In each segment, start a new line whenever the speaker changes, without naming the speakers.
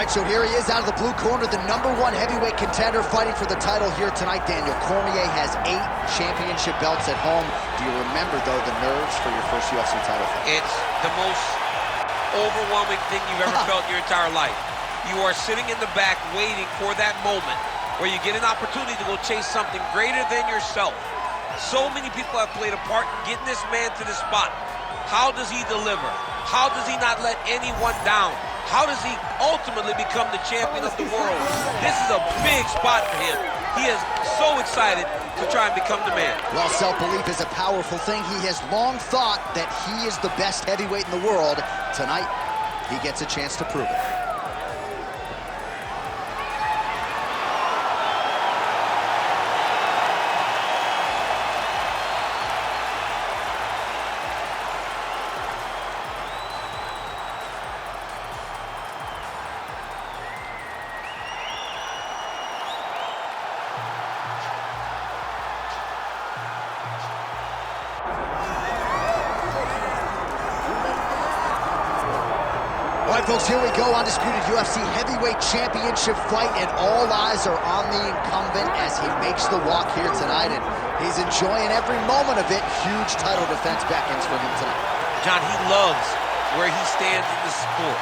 right, so here he is out of the blue corner, the #1 heavyweight contender fighting for the title here tonight. Daniel Cormier has 8 championship belts at home. Do you remember, though, the nerves for your first UFC title fight?
It's the most overwhelming thing you've ever felt in your entire life. You are sitting in the back waiting for that moment where you get an opportunity to go chase something greater than yourself. So many people have played a part in getting this man to this spot. How does he deliver? How does he not let anyone down? How does he ultimately become the champion of the world? This is a big spot for him. He is so excited to try and become the man.
Well, self-belief is a powerful thing. He has long thought that he is the best heavyweight in the world. Tonight, he gets a chance to prove it. All right, folks, here we go. Undisputed UFC heavyweight championship fight, and all eyes are on the incumbent as he makes the walk here tonight, and he's enjoying every moment of it. Huge title defense beckons for him tonight.
John, he loves where he stands in the sport.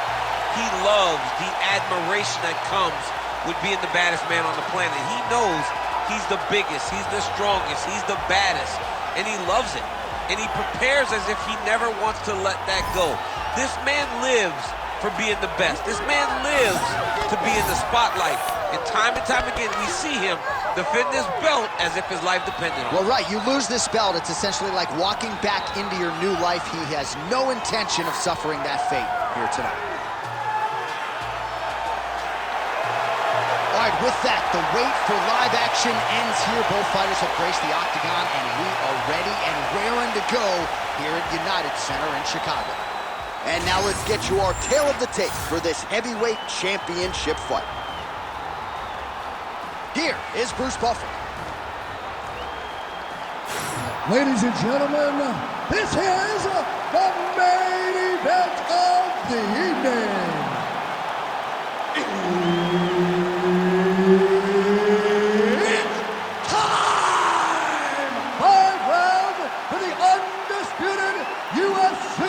He loves the admiration that comes with being the baddest man on the planet. He knows he's the biggest, he's the strongest, he's the baddest, and he loves it. And he prepares as if he never wants to let that go. This man lives for being the best. This man lives to be in the spotlight. And time again, we see him defend this belt as if his life depended on it.
Well, right, you lose this belt, it's essentially like walking back into your new life. He has no intention of suffering that fate here tonight. All right, with that, the wait for live action ends here. Both fighters have graced the octagon, and we are ready and raring to go here at United Center in Chicago. And now let's get you our tale of the tape for this heavyweight championship fight. Here is Bruce Buffer.
Ladies and gentlemen, this is the main event of the evening. It's time! 5 rounds for the undisputed UFC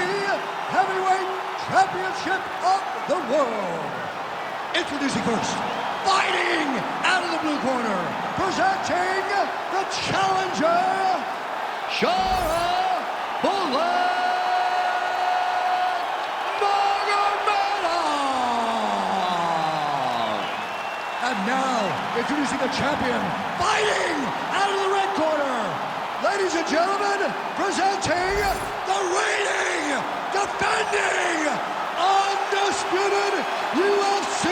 Heavyweight Championship of the world. Introducing first, fighting out of the blue corner, presenting the challenger, Shara Bullet Magomedov. And now, introducing the champion, fighting out of the red corner, ladies and gentlemen, presenting the reigning, defending, undisputed UFC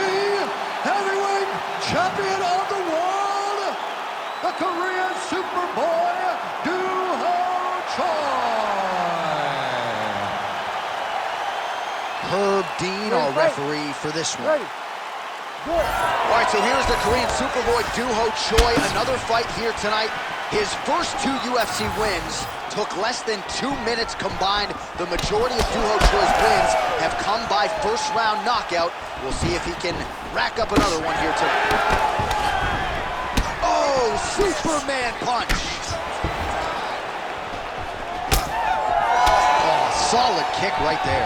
heavyweight champion of the world, the Korean Superboy,
Herb Dean, our referee for this one. All right, so here's the Korean Superboy, Doo-Ho Choi. Another fight here tonight. His first 2 UFC wins took less than 2 minutes combined. The majority of Doo-Ho Choi's wins have come by first-round knockout. We'll see if he can rack up another one here tonight. Oh, Superman punch. Oh, solid kick right there.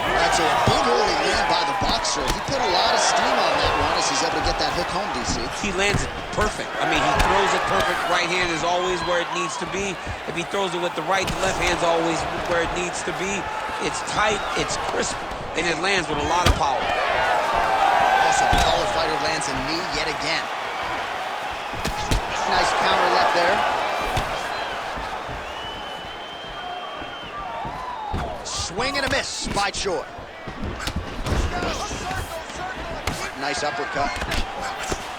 All right, so a big early land by the boxer. He put a lot of steam on that one as he's able to get that hook home, DC.
He lands it perfect. I mean, he throws it perfect. Right hand is always where it needs to be. If he throws it with the right, the left hand's always where it needs to be. It's tight, it's crisp, and it lands with a lot of power.
Also, the taller fighter lands a knee yet again. Nice counter left there. Swing and a miss by Choi. Nice uppercut.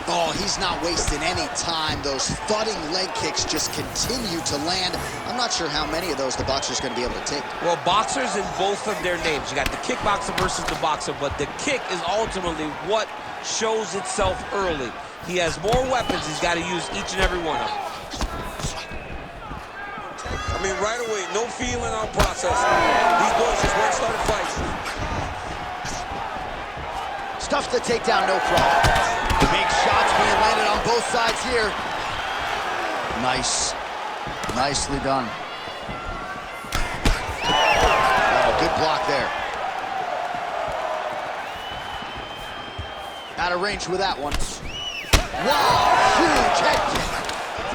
Oh, he's not wasting any time. Those thudding leg kicks just continue to land. I'm not sure how many of those the boxer's going to be able to take.
Well, boxers in both of their names. You got the kickboxer versus the boxer, but the kick is ultimately what shows itself early. He has more weapons. He's got to use each and every one of them.
I mean, right away, no feeling out process. These boys just won't start a fight.
Stuffs the takedown, no problem. Big shots being landed on both sides here. Nice. Nicely done. Oh, good block there. Out of range with that one. Wow, huge head kick.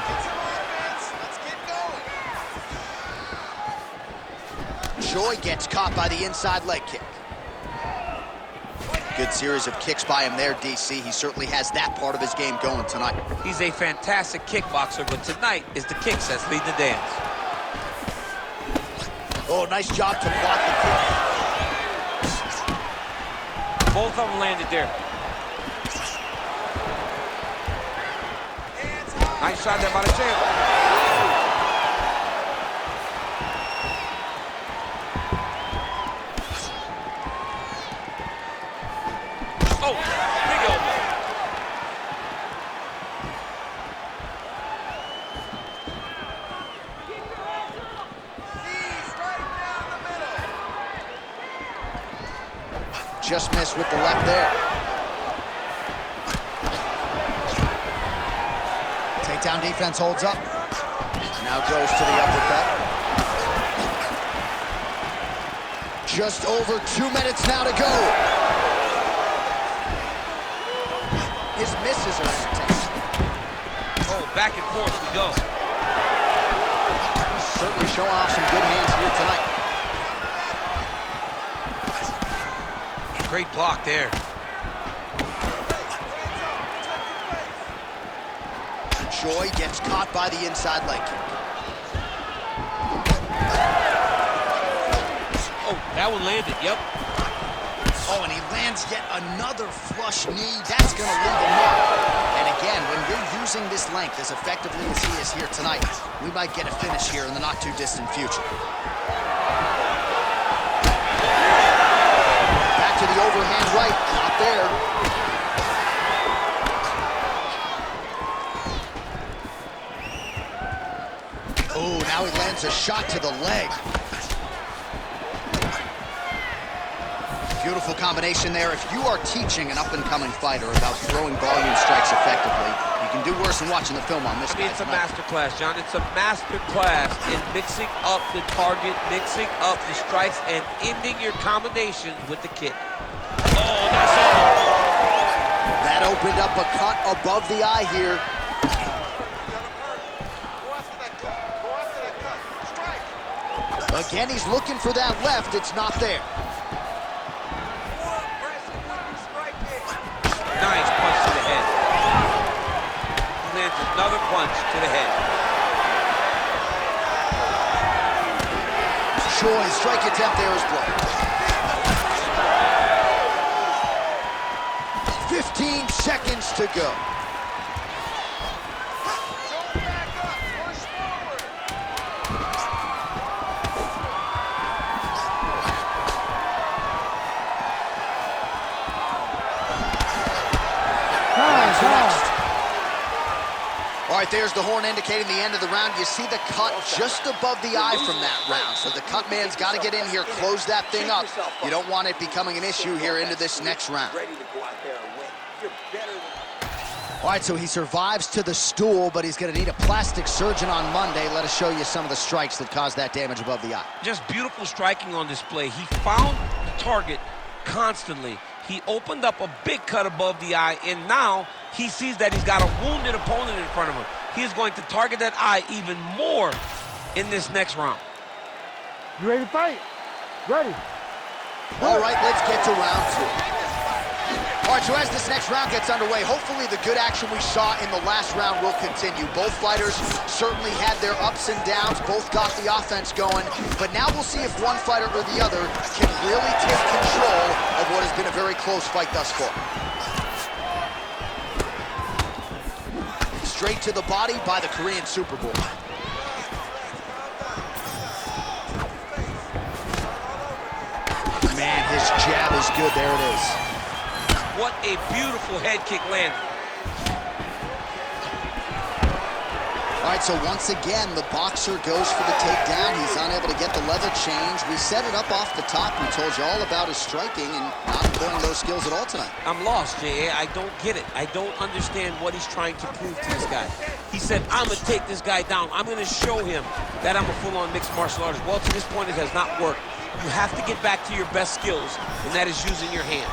Let's get to work, man. Let's get going. Choi gets caught by the inside leg kick. Good series of kicks by him there, DC. He certainly has that part of his game going tonight.
He's a fantastic kickboxer, but tonight is the kicks that's leading the dance.
Oh, nice job to block the kick.
Both of them landed there. Nice shot there by the champ. Oh, big elbow.
Just missed with the left there. Takedown defense holds up. Now goes to the uppercut. Just over 2 minutes now to go. His misses are intense.
Oh, back and forth we go.
Certainly showing off some good hands here tonight.
Great block there.
Choi gets caught by the inside leg kick.
Oh, that one landed, yep.
Oh, and he lands yet another flush knee. That's going to leave a mark. And again, when you're using this length as effectively as he is here tonight, we might get a finish here in the not-too-distant future. Back to the overhand right, not there. Oh, now he lands a shot to the leg. Beautiful combination there. If you are teaching an up-and-coming fighter about throwing volume strikes effectively, you can do worse than watching the film on this.
I mean, it's a master class, John. It's a master class in mixing up the target, mixing up the strikes, and ending your combination with the kick. Oh, that's all.
That opened up a cut above the eye here. Again, he's looking for that left. It's not there.
Nice punch to the head. He lands another punch to the head.
Choi's strike attempt there is blocked. 15 seconds to go. All right, there's the horn indicating the end of the round. You see the cut just above the eye from that round. So the cut man's got to get in here, close that thing up. You don't want it becoming an issue here into this next round. All right, so he survives to the stool, but he's going to need a plastic surgeon on Monday. Let us show you some of the strikes that caused that damage above the eye.
Just beautiful striking on display. He found the target constantly. He opened up a big cut above the eye, and now he sees that he's got a wounded opponent in front of him. He is going to target that eye even more in this next round.
You ready to fight? Ready.
All right, let's get to round two. All right, so as this next round gets underway, hopefully the good action we saw in the last round will continue. Both fighters certainly had their ups and downs, both got the offense going, but now we'll see if one fighter or the other can really take control of what has been a very close fight thus far. Straight to the body by the Korean Superboy. Man, his jab is good. There it is.
What a beautiful head kick landed.
All right, right, so once again, the boxer goes for the takedown. He's unable to get the level change. We set it up off the top. We told you all about his striking and not employing those skills at all tonight.
I'm lost, J.A. I don't get it. I don't understand what he's trying to prove to this guy. He said, I'm going to take this guy down. I'm going to show him that I'm a full-on mixed martial artist. Well, to this point, it has not worked. You have to get back to your best skills, and that is using your hands.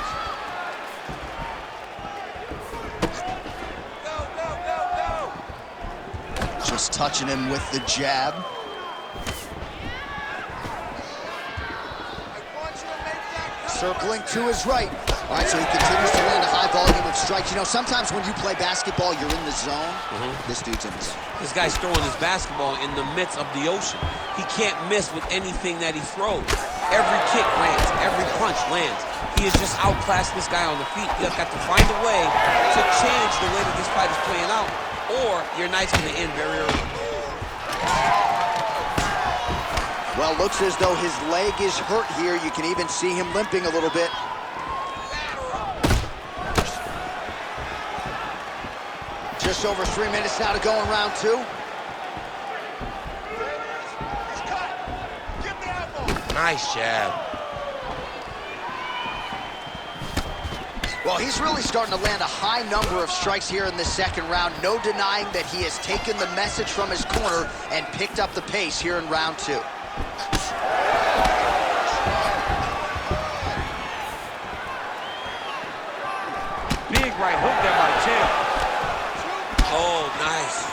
Just touching him with the jab. Circling to his right. All right, so he continues to land a high volume of strikes. You know, sometimes when you play basketball, you're in the zone. This dude's in the zone.
This guy's throwing his basketball in the midst of the ocean. He can't miss with anything that he throws. Every kick lands, every punch lands. He has just outclassed this guy on the feet. You've got to find a way to change the way that this fight is playing out, or your night's going to end very early.
Well, looks as though his leg is hurt here. You can even see him limping a little bit. Just over 3 minutes now to go in round two.
Nice jab.
Well, he's really starting to land a high number of strikes here in the second round. No denying that he has taken the message from his corner and picked up the pace here in round two.
Big right hook there by Champ.
Oh, nice.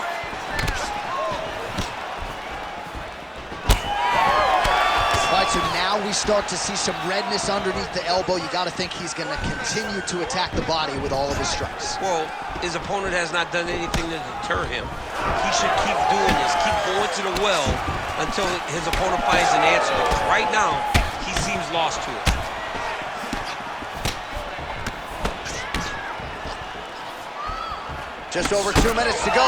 All right, so now we start to see some redness underneath the elbow. You got to think he's going to continue to attack the body with all of his strikes.
Well, his opponent has not done anything to deter him. He should keep doing this, keep going to the well until his opponent finds an answer. Right now, he seems lost to it.
Just over 2 minutes to go.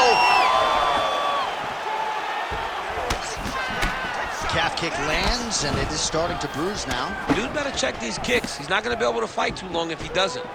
Calf kick lands, and it is starting to bruise now.
Dude better check these kicks. He's not going to be able to fight too long if he doesn't.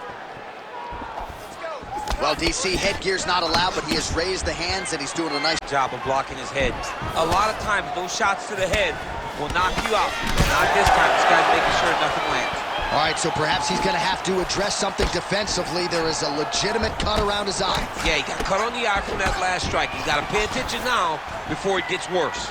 Well, DC, headgear's not allowed, but he has raised the hands, and he's doing a nice
Job of blocking his head. A lot of times, those shots to the head will knock you out. Not this time. This guy's making sure nothing lands.
All right, so perhaps he's going to have to address something defensively. There is a legitimate cut around his eye.
Yeah, he got cut on the eye from that last strike. He's got to pay attention now before it gets worse.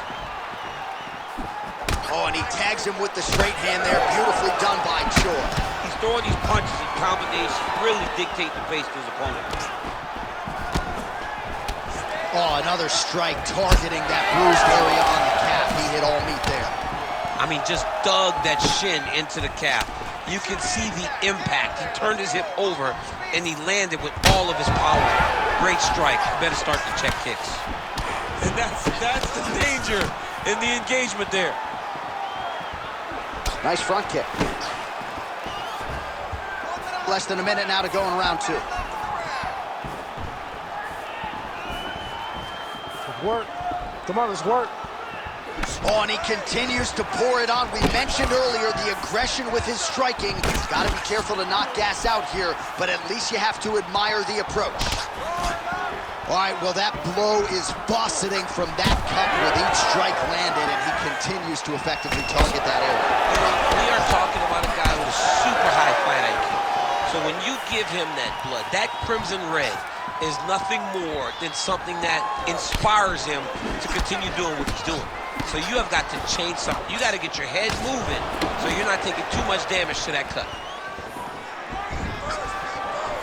Oh, and he tags him with the straight hand there. Beautifully done by Choi.
He's throwing these punches in combination, really dictate the pace to his opponent.
Oh, another strike targeting that bruised area on the calf. He hit all meat there.
I mean, just dug that shin into the calf. You can see the impact. He turned his hip over, and he landed with all of his power. Great strike. You better start to check kicks. And that's the danger in the engagement there.
Nice front kick. Less than a minute now to go in round two.
Work. Come on, let's work.
Oh, and he continues to pour it on. We mentioned earlier the aggression with his striking. Got to be careful to not gas out here, but at least you have to admire the approach. All right, well, that blow is buffeting from that cut with each strike landed, and he continues to effectively target that area.
You know, we are talking about a guy with a super high fight IQ. So when you give him that blood, that crimson red is nothing more than something that inspires him to continue doing what he's doing. So you have got to change something. You got to get your head moving so you're not taking too much damage to that cut.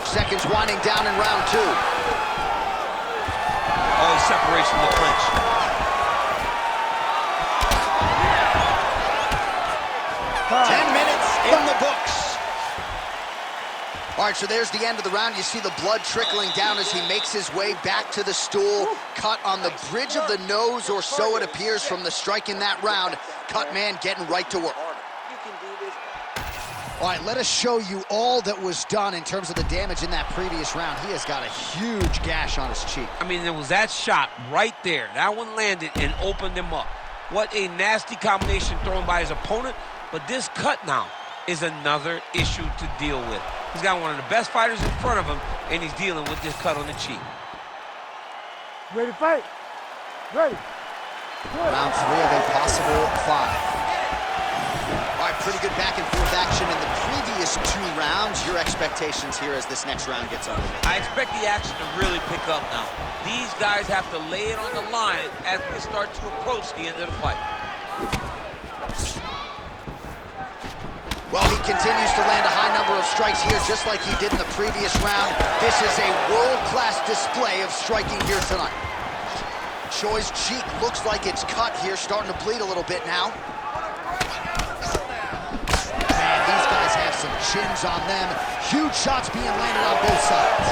Seconds winding down in round two.
Oh, he separates from the clinch.
Wow. 10 minutes in the books. All right, so there's the end of the round. You see the blood trickling down as he makes his way back to the stool. Cut on the bridge of the nose, or so it appears from the strike in that round. Cut man getting right to work. All right, let us show you all that was done in terms of the damage in that previous round. He has got a huge gash on his cheek.
I mean, there was that shot right there. That one landed and opened him up. What a nasty combination thrown by his opponent. But this cut now is another issue to deal with. He's got one of the best fighters in front of him, and he's dealing with this cut on the cheek.
Ready to fight? Ready.
Round 3 of a possible 5. All right, pretty good back and forth action in the previous 2 rounds. Your expectations here as this next round gets underway?
I expect the action to really pick up now. These guys have to lay it on the line as we start to approach the end of the fight.
Well, he continues to land a high number of strikes here, just like he did in the previous round. This is a world-class display of striking here tonight. Choi's cheek looks like it's cut here, starting to bleed a little bit now. Man, these guys have some chins on them. Huge shots being landed on both sides.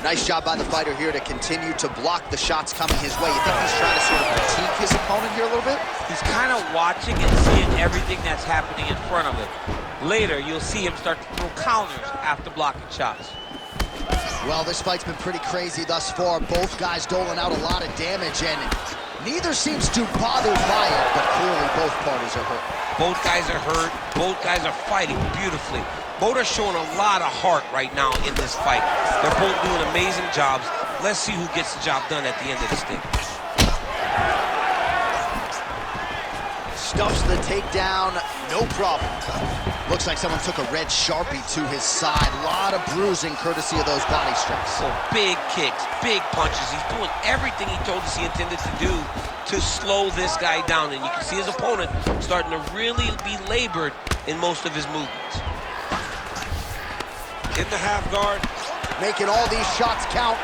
Nice job by the fighter here to continue to block the shots coming his way. You think he's trying to sort of critique his opponent here a little bit?
He's kind of watching and seeing everything that's happening in front of him. Later, you'll see him start to throw counters after blocking shots.
Well, this fight's been pretty crazy thus far. Both guys doling out a lot of damage, and neither seems too bothered by it, but clearly both parties are hurt.
Both guys are hurt. Both guys are fighting beautifully. Both are showing a lot of heart right now in this fight. They're both doing amazing jobs. Let's see who gets the job done at the end of this thing.
Stuffs the takedown, no problem. Looks like someone took a red Sharpie to his side. A lot of bruising courtesy of those body strikes.
So big kicks, big punches. He's doing everything he told us he intended to do to slow this guy down. And you can see his opponent starting to really be labored in most of his movements.
In the half guard.
Making all these shots count.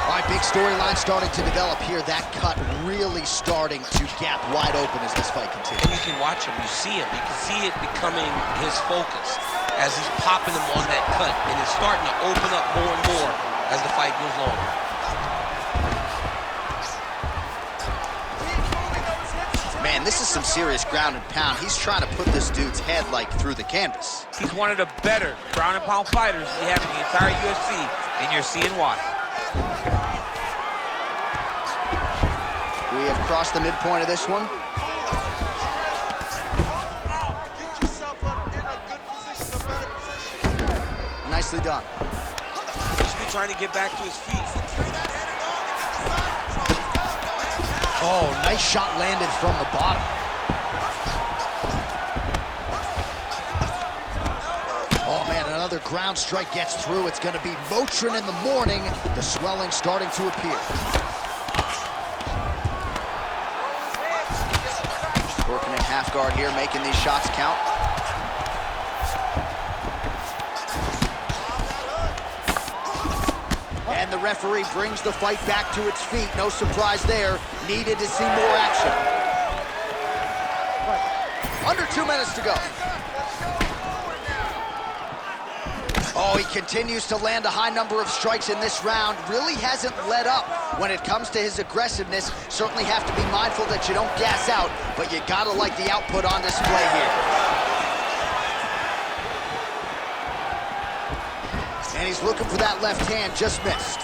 All right, big storyline starting to develop here. That cut really starting to gap wide open as this fight continues.
And you can watch him, you see him. You can see it becoming his focus as he's popping him on that cut. And it's starting to open up more and more as the fight goes on.
Man, this is some serious ground and pound. He's trying to put this dude's head, like, through the canvas.
He's one of the better ground and pound fighters we have in the entire UFC, and you're seeing why.
We have crossed the midpoint of this one. Nicely done.
He's been trying to get back to his feet.
Oh, nice shot landed from the bottom. Oh, man, another ground strike gets through. It's going to be Motrin in the morning. The swelling starting to appear. Working in half guard here, making these shots count. And the referee brings the fight back to its feet. No surprise there. Needed to see more action. Under 2 minutes to go. Oh, he continues to land a high number of strikes in this round. Really hasn't let up when it comes to his aggressiveness. Certainly have to be mindful that you don't gas out, but you gotta like the output on display here. And he's looking for that left hand, just missed.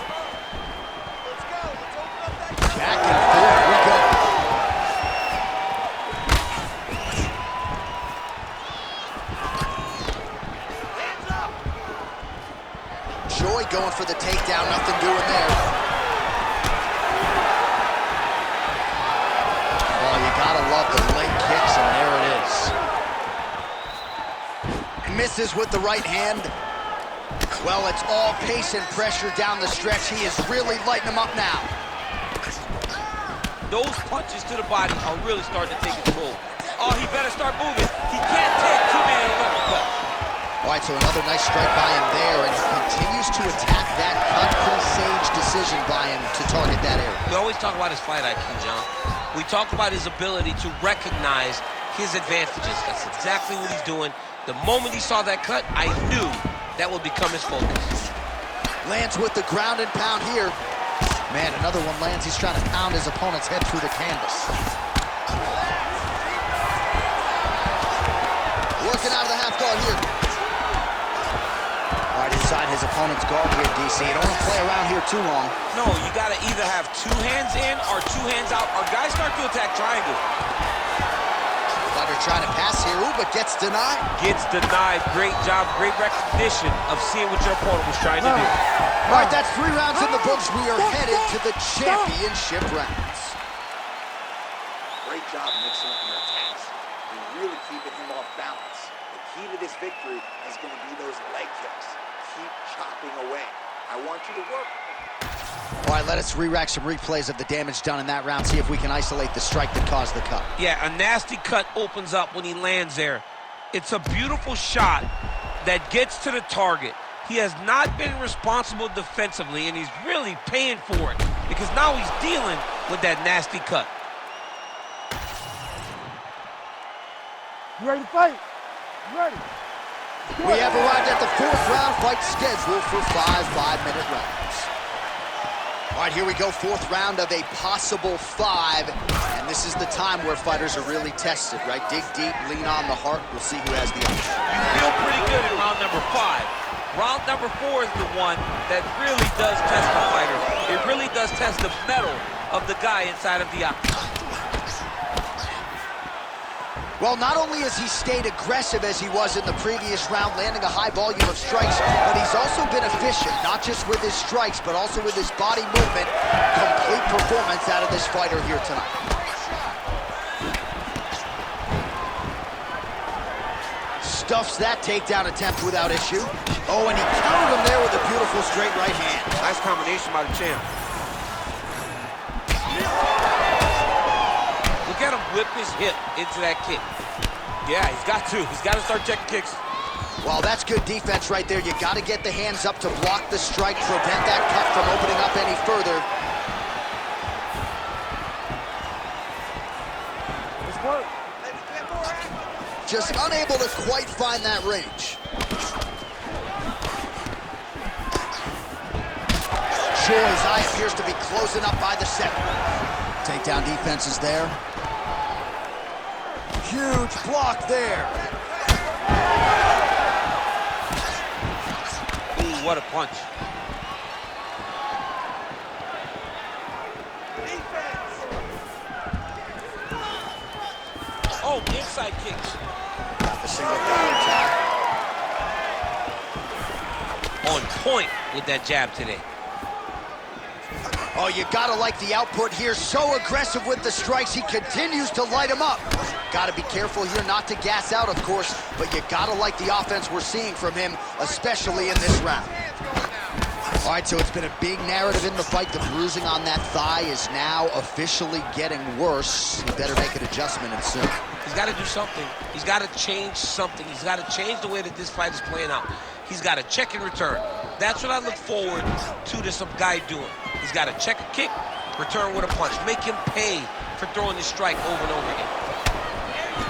Back and forth we go. Choi going for the takedown, nothing doing there. Oh, you gotta love the leg kicks, and there it is. Misses with the right hand. Well, it's all pace and pressure down the stretch. He is really lighting them up now.
Those punches to the body are really starting to take its toll. Oh, he better start moving. He can't take too many of them.
All right, so another nice strike by him there, and he continues to attack that cut. Pretty sage decision by him to target that area.
We always talk about his fight IQ, John. We talk about his ability to recognize his advantages. That's exactly what he's doing. The moment he saw that cut, I knew that would become his focus.
Lands with the ground and pound here. Man, another one lands. He's trying to pound his opponent's head through the canvas. Working out of the half guard here. All right, right inside his opponent's guard here, DC. You don't want to play around here too long.
No, you got to either have 2 hands in or 2 hands out, or guys start to attack triangle.
Fighter trying to pass here, ooh, but gets denied.
Gets denied. Great job, great recognition of seeing what your opponent was trying to do.
All right, that's 3 rounds in the books. We are headed to the championship rounds.
Great job mixing up your attacks and really keeping him off balance. The key to this victory is going to be those leg kicks. Keep chopping away. I want you to work.
All right, let us re-rack some replays of the damage done in that round, see if we can isolate the strike that caused the cut.
Yeah, a nasty cut opens up when he lands there. It's a beautiful shot that gets to the target. He has not been responsible defensively, and he's really paying for it because now he's dealing with that nasty cut.
You ready to fight? You ready?
We have arrived at the 4th round fight scheduled for 5 5-minute rounds. All right, here we go, 4th round of a possible 5, and this is the time where fighters are really tested, right? Dig deep, lean on the heart. We'll see who has the edge.
You feel pretty good in round number 5. Round number 4 is the one that really does test the fighter. It really does test the mettle of the guy inside of the octagon.
Well, not only has he stayed aggressive as he was in the previous round, landing a high volume of strikes, but he's also been efficient, not just with his strikes, but also with his body movement. Complete performance out of this fighter here tonight. Stuffs that takedown attempt without issue. Oh, and he countered him there with a beautiful straight right hand.
Nice combination by the champ.
Look at him whip his hip into that kick. Yeah, he's got to. He's got to start checking kicks.
Well, that's good defense right there. You got to get the hands up to block the strike, prevent that cut from opening up any further.
Let's work.
Just unable to quite find that range. Choi's eye appears to be closing up by the 7. Takedown defense is there. Huge block there.
Ooh, what a punch. Oh, inside kicks.
Got the single collar tie.
On point with that jab today.
Oh, you gotta like the output here. So aggressive with the strikes, he continues to light him up. Gotta be careful here not to gas out, of course, but you gotta like the offense we're seeing from him, especially in this round. All right, so it's been a big narrative in the fight. The bruising on that thigh is now officially getting worse. He better make an adjustment and soon.
He's got to do something. He's got to change something. He's got to change the way that this fight is playing out. He's got to check and return. That's what I look forward to this guy doing. He's got to check a kick, return with a punch. Make him pay for throwing this strike over and over again.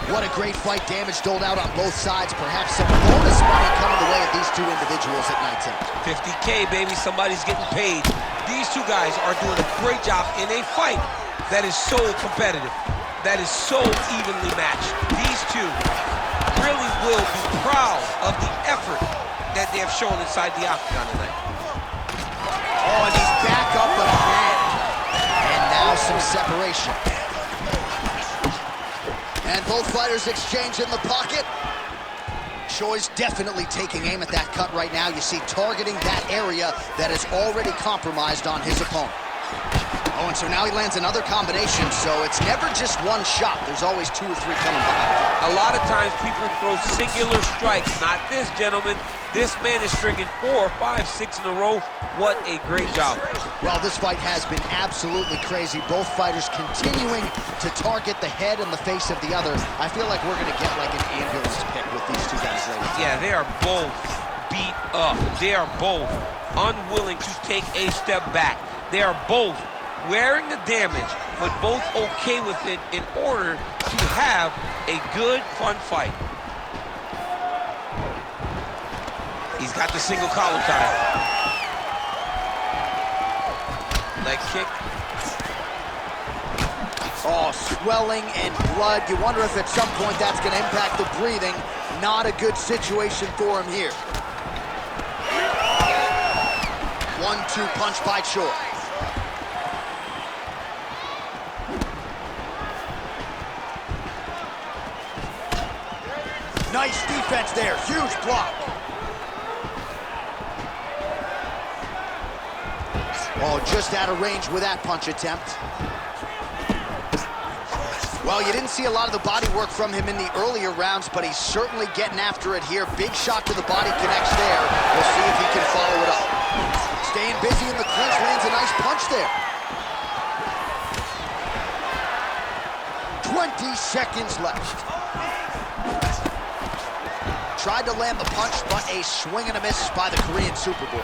What a great fight. Damage doled out on both sides. Perhaps some bonus money coming the way of these two individuals at night time.
50K, baby. Somebody's getting paid. These two guys are doing a great job in a fight that is so competitive, that is so evenly matched. These two really will be proud of the effort that they have shown inside the octagon tonight.
Oh, and he's back up again. And now some separation. And both fighters exchange in the pocket. Choi's definitely taking aim at that cut right now. You see, targeting that area that is already compromised on his opponent. Oh, and so now he lands another combination, so it's never just one shot. There's always 2 or 3 coming behind.
A lot of times people throw singular strikes. Not this, gentlemen. This man is stringing 4, 5, 6 in a row. What a great job.
Well, this fight has been absolutely crazy. Both fighters continuing to target the head and the face of the other. I feel like we're going to get like an ambulance pick with these two guys right now.
Yeah, they are both beat up. They are both unwilling to take a step back. They are both wearing the damage, but both okay with it in order to have a good, fun fight. He's got the single collar tie. Leg kick.
Oh, swelling and blood. You wonder if at some point that's going to impact the breathing. Not a good situation for him here. 1-2 punch by Choi. Nice defense there, huge block. Oh, just out of range with that punch attempt. Well, you didn't see a lot of the body work from him in the earlier rounds, but he's certainly getting after it here. Big shot to the body connects there. We'll see if he can follow it up. Staying busy in the clinch, lands a nice punch there. 20 seconds left. Tried to land the punch, but a swing and a miss by the Korean Superboy.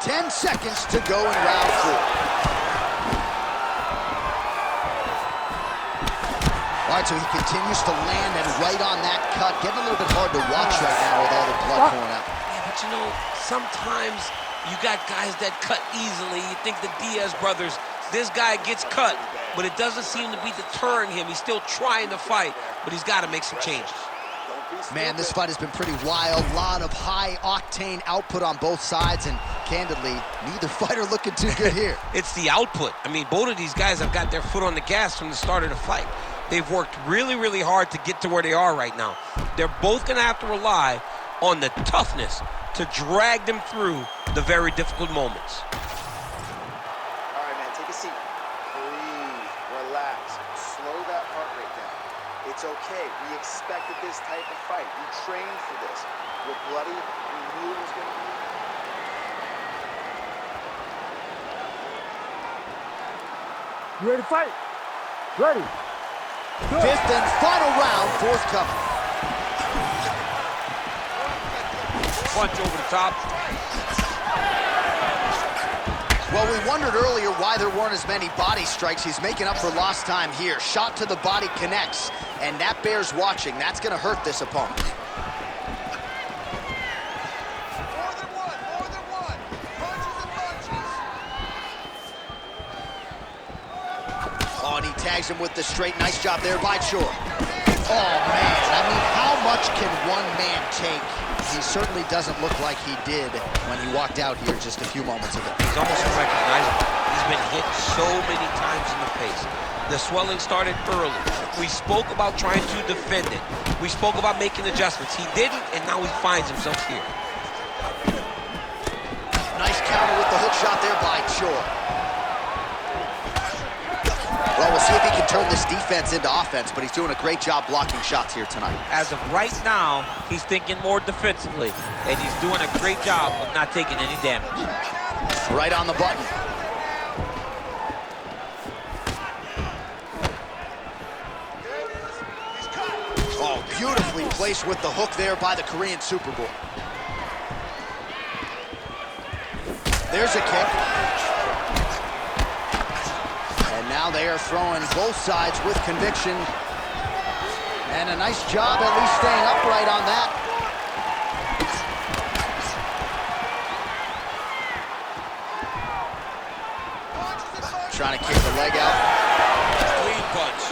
10 seconds to go in round 4. All right, so he continues to land and right on that cut. Getting a little bit hard to watch right now with all the blood pouring out.
Yeah, but you know, sometimes you got guys that cut easily. You think the Diaz brothers, this guy gets cut, but it doesn't seem to be deterring him. He's still trying to fight, but he's got to make some changes.
Man, this fight has been pretty wild. A lot of high-octane output on both sides, and candidly, neither fighter looking too good here.
It's the output. I mean, both of these guys have got their foot on the gas from the start of the fight. They've worked really, really hard to get to where they are right now. They're both going to have to rely on the toughness to drag them through the very difficult moments.
All right, man, take a seat. Breathe, relax, slow that heart rate down. It's okay. We expected this type of fight. We trained for this. We're bloody. We knew it was going to be.
You ready to fight? Ready. Good.
5th and final round, forthcoming.
Punch over the top.
Well, we wondered earlier why there weren't as many body strikes. He's making up for lost time here. Shot to the body connects, and that bears watching. That's going to hurt this opponent.
More than one. Punches and punches.
Oh, and he tags him with the straight. Nice job there by Choi. Oh, man. I mean, how much can one man take? He certainly doesn't look like he did when he walked out here just a few moments ago.
He's almost unrecognizable. He's been hit so many times in the face. The swelling started early. We spoke about trying to defend it. We spoke about making adjustments. He didn't, and now he finds himself here.
Nice counter with the hook shot there by Choi. Well, we'll see if he can turn this defense into offense, but he's doing a great job blocking shots here tonight.
As of right now, he's thinking more defensively, and he's doing a great job of not taking any damage.
Right on the button. Oh, beautifully placed with the hook there by the Korean Superboy. There's a kick. And now they are throwing both sides with conviction. And a nice job at least staying upright on that. Trying to kick the leg out.
Clean punch.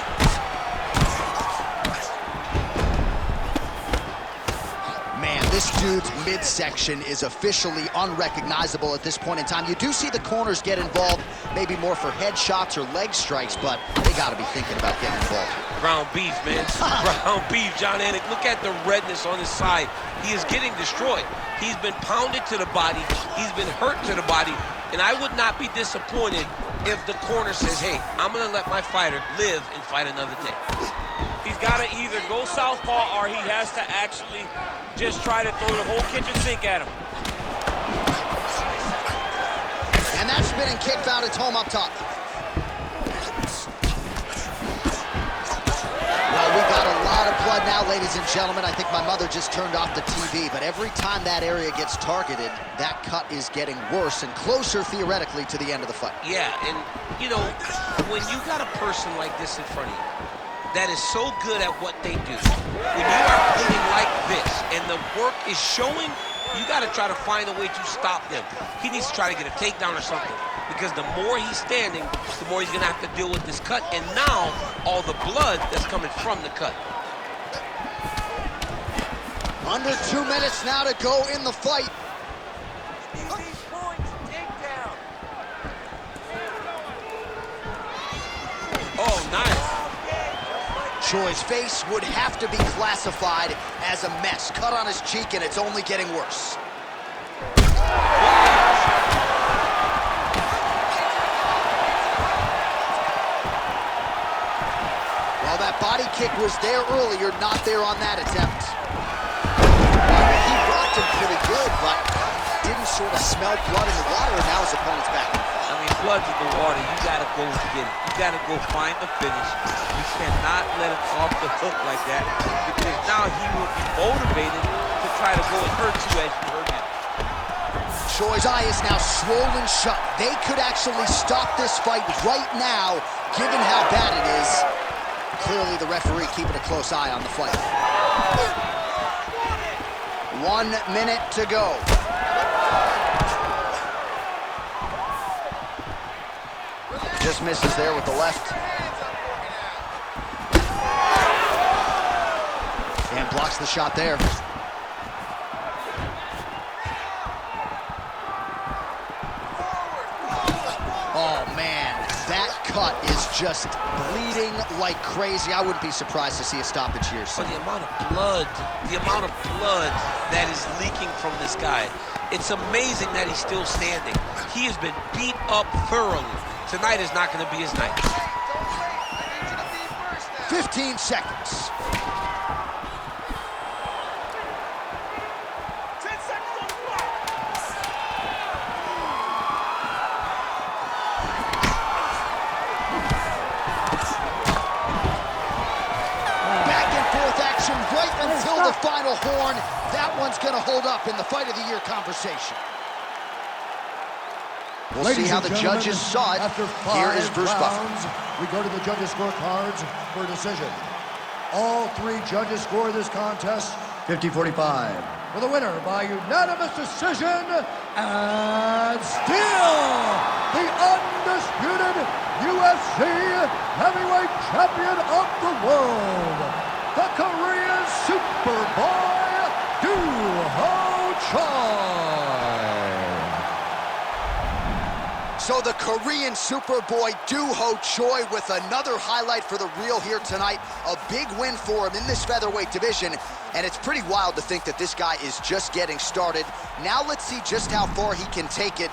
Man, this dude's midsection is officially unrecognizable at this point in time. You do see the corners get involved, maybe more for headshots or leg strikes, but they got to be thinking about getting involved here.
Ground beef, man. Ground beef, John Anik. Look at the redness on his side. He is getting destroyed. He's been pounded to the body. He's been hurt to the body. And I would not be disappointed if the corner says, hey, I'm going to let my fighter live and fight another day.
He's got to either go southpaw or he has to actually just try to throw the whole kitchen sink at him.
And that spinning kick found its home up top. Well, we got a lot of blood now, ladies and gentlemen. I think my mother just turned off the TV, but every time that area gets targeted, that cut is getting worse and closer, theoretically, to the end of the fight.
Yeah, and, you know, when you got a person like this in front of you that is so good at what they do, when you are playing like this and the work is showing, you got to try to find a way to stop them. He needs to try to get a takedown or something, because the more he's standing, the more he's going to have to deal with this cut, and now all the blood that's coming from the cut.
Under 2 minutes now to go in the fight. Choi's face would have to be classified as a mess. Cut on his cheek, and it's only getting worse. Well, that body kick was there earlier, not there on that attempt. He rocked him pretty good, but didn't sort of smell blood in the water, and now his opponent's back.
I mean, blood's in the water. You got to go get it. You got to go find the finish. You cannot let him off the hook like that, because now he will be motivated to try to go and hurt you as you hurt him.
Choi's eye is now swollen shut. They could actually stop this fight right now, given how bad it is. Clearly, the referee keeping a close eye on the fight. 1 minute to go. Just misses there with the left. And blocks the shot there. Oh, man, that cut is just bleeding like crazy. I wouldn't be surprised to see a stoppage here.
So the amount of blood that is leaking from this guy, it's amazing that he's still standing. He has been beat up thoroughly. Tonight is not going to be his night.
15 seconds.
10 seconds on the clock.
Back and forth action right until the final horn. That one's going to hold up in the fight of the year conversation. We'll see how the judges saw it.
After
Here is
5
Bruce Buffer.
rounds, we go to the judges' scorecards for a decision. All 3 judges score this contest 50-45. For the winner by unanimous decision, and still the undisputed UFC heavyweight champion of the world, the Korean Superboy, Do-Ho Choi.
So the Korean Superboy Do-Ho Choi with another highlight for the reel here tonight. A big win for him in this featherweight division, and it's pretty wild to think that this guy is just getting started. Now let's see just how far he can take it.